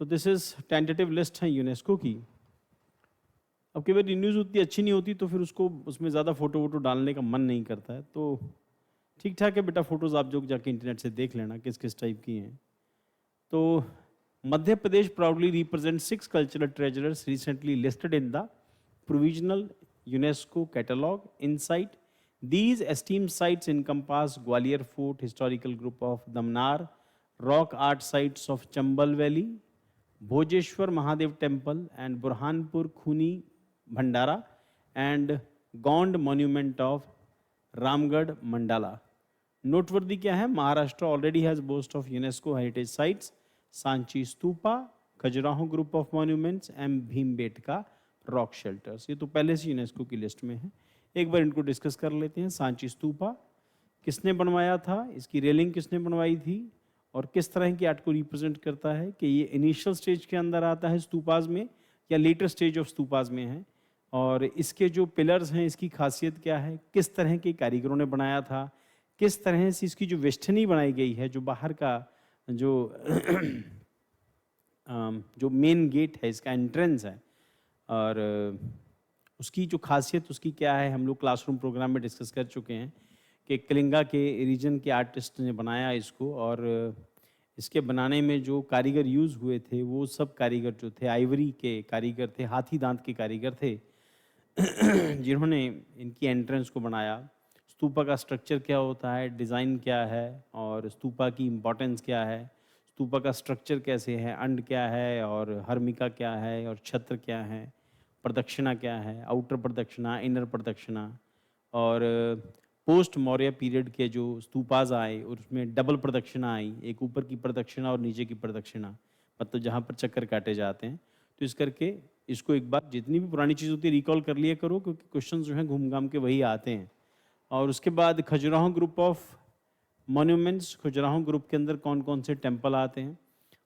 तो this is tentative list है UNESCO की। अब कई बार न्यूज़ उतनी अच्छी नहीं होती तो फिर उसको उसमें ज़्यादा फ़ोटो वोटो डालने का मन नहीं करता है, तो ठीक ठाक है बेटा, फ़ोटोज़ आप जो जाके इंटरनेट से देख लेना किस किस टाइप की हैं। तो Madhya Pradesh proudly represent 6 cultural treasures recently listed in the provisional UNESCO catalogue insight. These esteemed sites encompass Gwalior Fort, historical group of Damnar, rock art sites of Chambal Valley, Bhojeshwar Mahadev Temple, and Burhanpur Khuni Bhandara, and Gond Monument of Ramgarh Mandala. Noteworthy क्या है, Maharashtra already has boast of UNESCO heritage sites, Sanchi stupa, Khajuraho group of monuments and Bhimbetka rock shelters. ये तो पहले से UNESCO की list में है, एक बार इनको डिस्कस कर लेते हैं। सांची स्तूपा किसने बनवाया था, इसकी रेलिंग किसने बनवाई थी, और किस तरह की आर्ट को रिप्रेजेंट करता है, कि ये इनिशियल स्टेज के अंदर आता है स्तूपाज में या लेटर स्टेज ऑफ स्तूपाज में है, और इसके जो पिलर्स हैं इसकी खासियत क्या है, किस तरह के कारीगरों ने बनाया था, किस तरह से इसकी जो वेस्टर्नी बनाई गई है, जो बाहर का जो जो मेन गेट है, इसका एंट्रेंस है, और उसकी जो खासियत उसकी क्या है, हम लोग क्लासरूम प्रोग्राम में डिस्कस कर चुके हैं कि कलिंगा के रीजन के आर्टिस्ट ने बनाया इसको, और इसके बनाने में जो कारीगर यूज़ हुए थे वो सब कारीगर जो थे आइवरी के कारीगर थे, हाथी दांत के कारीगर थे जिन्होंने इनकी एंट्रेंस को बनाया। स्तूपा का स्ट्रक्चर क्या होता है, डिज़ाइन क्या है, और स्तूपा की इम्पोर्टेंस क्या है, स्तूपा का स्ट्रक्चर कैसे है, अंड क्या है, और हर्मिका क्या है, और छत्र क्या है, प्रदक्षिणा क्या है, आउटर प्रदक्षिणा, इनर प्रदक्षिणा, और पोस्ट मौर्य पीरियड के जो स्तूपाज आए उसमें डबल प्रदक्षिणा आई, एक ऊपर की प्रदक्षिणा और नीचे की प्रदक्षिणा, मतलब जहाँ पर चक्कर काटे जाते हैं। तो इस करके इसको एक बार जितनी भी पुरानी चीज़ होती है रिकॉल कर लिया करो, क्योंकि क्वेश्चन जो हैं घूम घाम के वही आते हैं। और उसके बाद Khajuraho group of monuments, Khajuraho group के अंदर कौन कौन से टेम्पल आते हैं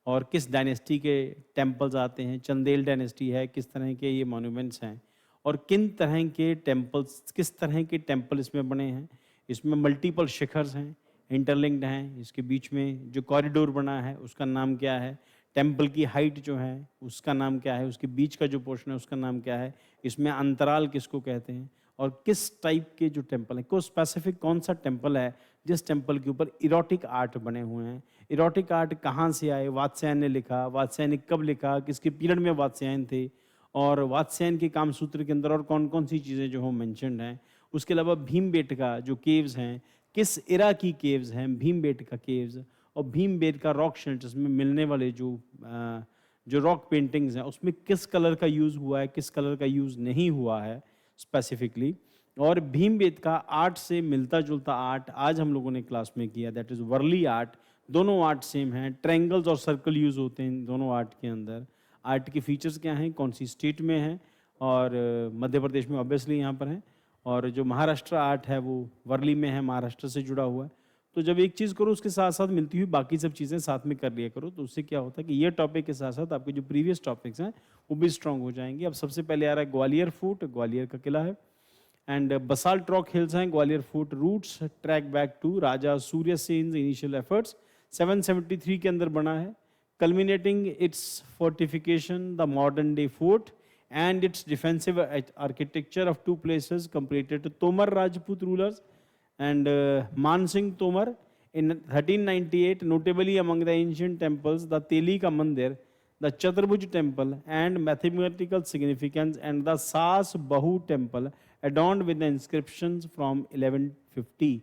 और किस डायनेस्टी के टेम्पल्स आते हैं, चंदेल डायनेस्टी है, किस तरह के ये मॉन्यूमेंट्स हैं, और किन तरह के टेम्पल्स, किस तरह के टेम्पल इसमें बने हैं। इसमें मल्टीपल शिखर्स हैं, इंटरलिंक्ड हैं, इसके बीच में जो कॉरिडोर बना है उसका नाम क्या है, टेम्पल की हाइट जो है उसका नाम क्या है, उसके बीच का जो पोर्शन है उसका नाम क्या है, इसमें अंतराल किसको कहते हैं, और किस टाइप के जो टेम्पल हैं, को स्पेसिफिक कौन सा टेम्पल है जिस टेम्पल के ऊपर इरोटिक आर्ट बने हुए हैं। इरोटिक आर्ट कहाँ से आए, वात्स्यायन ने लिखा, वात्स्यायन ने कब लिखा, किसके पीरियड में वात्स्यायन थे, और वात्स्यायन के कामसूत्र के अंदर और कौन कौन सी चीज़ें जो हो मेंशन्ड हैं। उसके अलावा भीमबेटका जो केव्स हैं, किस इरा की केव्स हैं भीमबेटका केव्स, और भीमबेटका रॉक शेल्टर्स में मिलने वाले जो रॉक पेंटिंग्स हैं उसमें किस कलर का यूज़ हुआ है, किस कलर का यूज़ नहीं हुआ है स्पेसिफिकली। और भीमबेटका आर्ट से मिलता जुलता आर्ट आज हम लोगों ने क्लास में किया, दैट इज़ वर्ली आर्ट। दोनों आर्ट सेम हैं, ट्रायंगल्स और सर्कल यूज़ होते हैं दोनों आर्ट के अंदर। आर्ट के फीचर्स क्या हैं, कौन सी स्टेट में है, और मध्य प्रदेश में ऑब्वियसली यहाँ पर है, और जो महाराष्ट्र आर्ट है वो वर्ली में है, महाराष्ट्र से जुड़ा हुआ है। तो जब एक चीज़ करो उसके साथ साथ मिलती हुई बाकी सब चीज़ें साथ में कर लिया करो, तो उससे क्या होता है कि ये टॉपिक के साथ साथ आपके जो प्रीवियस टॉपिक्स हैं वो भी स्ट्रांग हो जाएंगे। अब सबसे पहले आ रहा है ग्वालियर फोर्ट, ग्वालियर का किला है, एंड बसाल्ट रॉक हिल्स हैं। Gwalior fort roots track back to Raja Surya Sen initial efforts, 773 के अंदर बना है, culminating its fortification, the modern day fort, and its defensive architecture of two places completed to Tomar Rajput rulers and Man Singh Tomar in 1398. Notably among the ancient temples, the Telika Mandir, the Chaturbhuj temple, and mathematical significance, and the Sas Bahu temple adorned with the inscriptions from 1150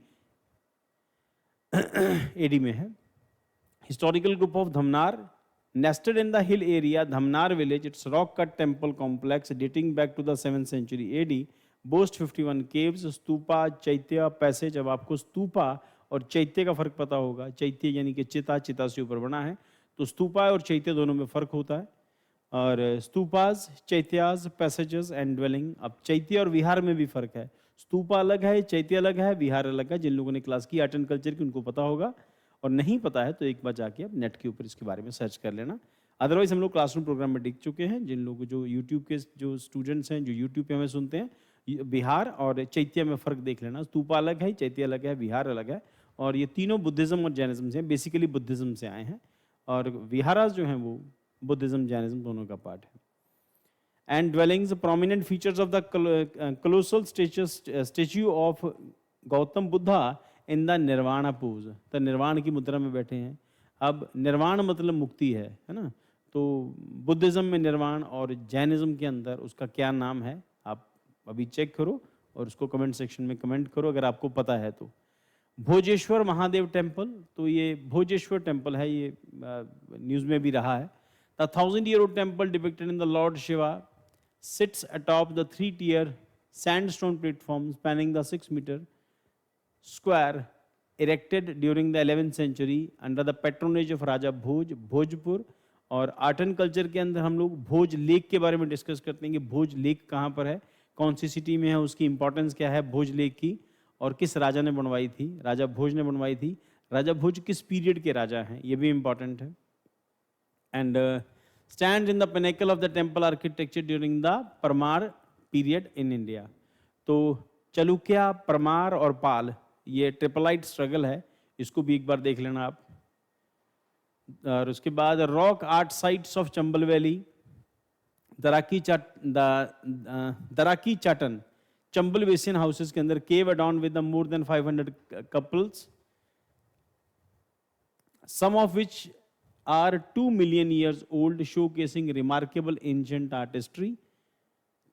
AD में है। Historical group of Dhamnar, nested in the hill area, Dhamnar village, its rock-cut temple complex dating back to the 7th century AD, boasts 51 caves, stupa, chaitya, passage। अब आपको स्तूपा और चैत्य का फर्क पता होगा, चैत्य यानी कि चिता, चिता से ऊपर बना है, तो स्तूपा और चैत्य दोनों में फर्क होता है। और stupas, chaityas, passages and dwelling. अब चैत्य और विहार में भी फर्क है, स्तूपा अलग है, चैत्य अलग है, विहार अलग है। जिन लोगों ने क्लास की आर्ट एंड कल्चर की उनको पता होगा, और नहीं पता है तो एक बार जाके आप नेट के ऊपर इसके बारे में सर्च कर लेना। अदरवाइज हम लोग क्लासरूम प्रोग्राम में देख चुके हैं। जिन लोग जो यूट्यूब के जो स्टूडेंट्स हैं जो यूट्यूब पे हमें सुनते हैं, बिहार और चैत्य में फ़र्क देख लेना। स्तूपा अलग है, चैत्य अलग है, विहार अलग है, और ये तीनों बुद्धिज़्म और जैनिज्म से, बेसिकली बुद्धिज़्म से आए हैं। और विहाराज जो हैं वो बुद्धिज्म जैनिज्म दोनों का पार्ट है। And dwellings, prominent features of the colossal statue of Gautam Buddha in the Nirvana pose। तो निर्वाण की मुद्रा में बैठे हैं। अब निर्वाण मतलब मुक्ति है ना। तो बुद्धिज्म में निर्वाण और जैनिज्म के अंदर उसका क्या नाम है, आप अभी चेक करो और उसको कमेंट सेक्शन में कमेंट करो अगर आपको पता है तो। भोजेश्वर महादेव टेम्पल, तो ये भोजेश्वर टेम्पल है, ये न्यूज़ में भी रहा है। The 1000-year-old temple depicted in the Lord Shiva sits atop the 3-tier sandstone platform spanning the 6-meter square erected during the 11th century under the patronage of Raja Bhoj, Bhojpur. और art and culture के अंदर हम लोग भोज lake के बारे में discuss करते हैं कि भोज लेक कहाँ पर है, कौन सी सिटी में है, उसकी इंपॉर्टेंस क्या है भोज लेक की, और किस राजा ने बनवाई थी, राजा भोज ने बनवाई थी। राजा भोज किस पीरियड के राजा हैं, ये भी इंपॉर्टेंट है। And stands in the pinnacle of the temple architecture during the Parmar period in India। तो चालुक्य, परमार और पाल, ये ट्रिपलाइट स्ट्रगल है, इसको भी एक बार देख लेना आप। और उसके बाद rock art sites of Chambal valley, Daraki Chattan Chambal basin houses के अंदर cave adorn with more than 500 couples, some of which are 2 million years old, showcasing remarkable ancient artistry।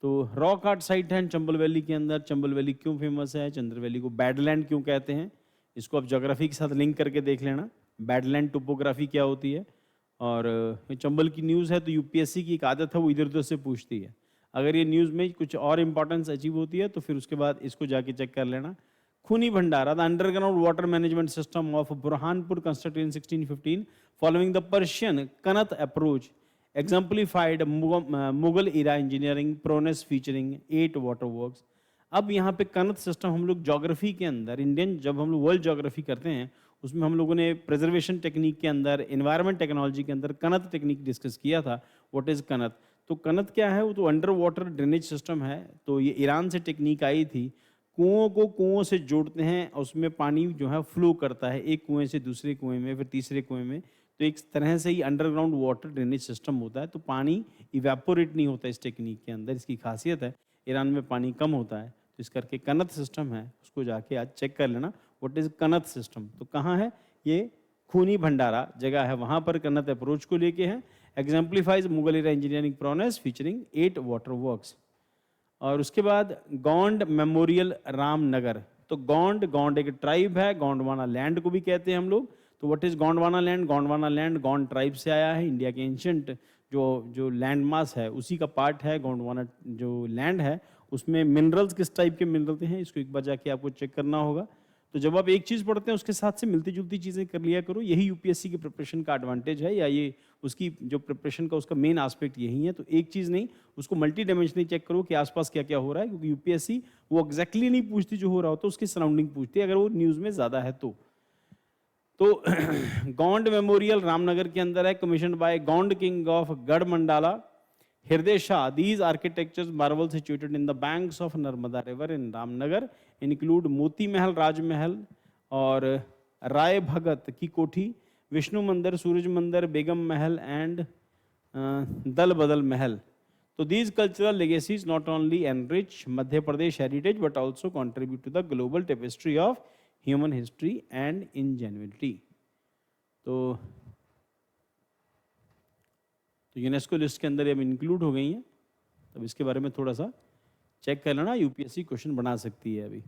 तो रॉक आर्ट साइट है चंबल वैली के अंदर। चंबल वैली क्यों फेमस है, चंद्र वैली को badland क्यों कहते हैं, इसको आप ज्योग्राफी के साथ लिंक करके देख लेना, बैडलैंड टोपोग्राफी क्या होती है। और चंबल की न्यूज़ है तो यूपीएससी की एक आदत है वो इधर उधर से पूछती है। अगर ये न्यूज़ में कुछ और इंपॉर्टेंस अचीव होती है तो फिर उसके बाद इसको जाके चेक कर लेना। Khooni Bhandara, the underground water management system of Burhanpur constructed in 1615 following the Persian कनत approach, exemplified Mughal era engineering prowess featuring 8 water works. अब यहाँ पे कनत सिस्टम हम लोग ज्योग्राफी के अंदर, इंडियन जब हम लोग वर्ल्ड ज्योग्राफी करते हैं उसमें हम लोगों ने प्रिजर्वेशन टेक्निक के अंदर, एनवायरमेंट टेक्नोलॉजी के अंदर कनत टेक्निक डिस्कस किया था। व्हाट इज कनत? तो कनत क्या है, वो तो अंडर वाटर ड्रेनेज सिस्टम है। तो ये ईरान से टेक्निक आई थी, कुओं को कुओं से जोड़ते हैं, उसमें पानी जो है फ्लो करता है एक कुएं से दूसरे कुएं में, फिर तीसरे कुएं में। तो एक तरह से ही अंडरग्राउंड वाटर ड्रेनेज सिस्टम होता है। तो पानी इवेपोरेट नहीं होता इस टेक्निक के अंदर, इसकी खासियत है। ईरान में पानी कम होता है तो इस करके कनत सिस्टम है, उसको जाके आज चेक कर लेना व्हाट इज कनत सिस्टम। तो कहाँ है ये? खूनी भंडारा जगह है, वहाँ पर कनत अप्रोच को लेके है। Exemplifies Mughal era engineering prowess featuring 8 water works. और उसके बाद गोंड मेमोरियल रामनगर। तो गोंड एक ट्राइब है, गोंडवाना लैंड को भी कहते हैं हम लोग। तो what is Gondwana land? Gondwana land Gond tribe से आया है। इंडिया के एंशंट जो लैंड मास है उसी का पार्ट है गोंडवाना जो लैंड है। उसमें मिनरल्स किस टाइप के मिनरल हैं इसको एक बार जाके आपको चेक करना होगा। तो जब आप एक चीज़ पढ़ते हैं उसके साथ से मिलती जुलती चीज़ें कर लिया करो, यही यूपीएससी की प्रिपरेशन का एडवांटेज है, या ये उसकी जो प्रिपरेशन का उसका मेन एस्पेक्ट यही है। तो एक चीज़ नहीं, उसको मल्टी डायमेंशनली चेक करो कि आसपास क्या क्या हो रहा है, क्योंकि यूपीएससी वो एग्जैक्टली नहीं पूछती जो हो रहा होता, उसकी सराउंडिंग पूछती है अगर वो न्यूज़ में ज़्यादा है तो। गोंड मेमोरियल रामनगर के अंदर है, commission by Gond king of गढ़ मंडाला हृदय Shah. These architectures marvels situated in the banks of Narmada River in Ramnagar include Moti Mahal, राजमहल और राय भगत की कोठी, विष्णु मंदिर, सूरज मंदिर, बेगम महल एंड दल बदल महल। तो these cultural legacies not only enrich Madhya Pradesh heritage but also contribute to the global tapestry of human history and ingenuity। तो UNESCO list के अंदर ये अब इंक्लूड हो गई हैं। तब इसके बारे में थोड़ा सा चेक कर लेना, यूपीएससी क्वेश्चन बना सकती है अभी।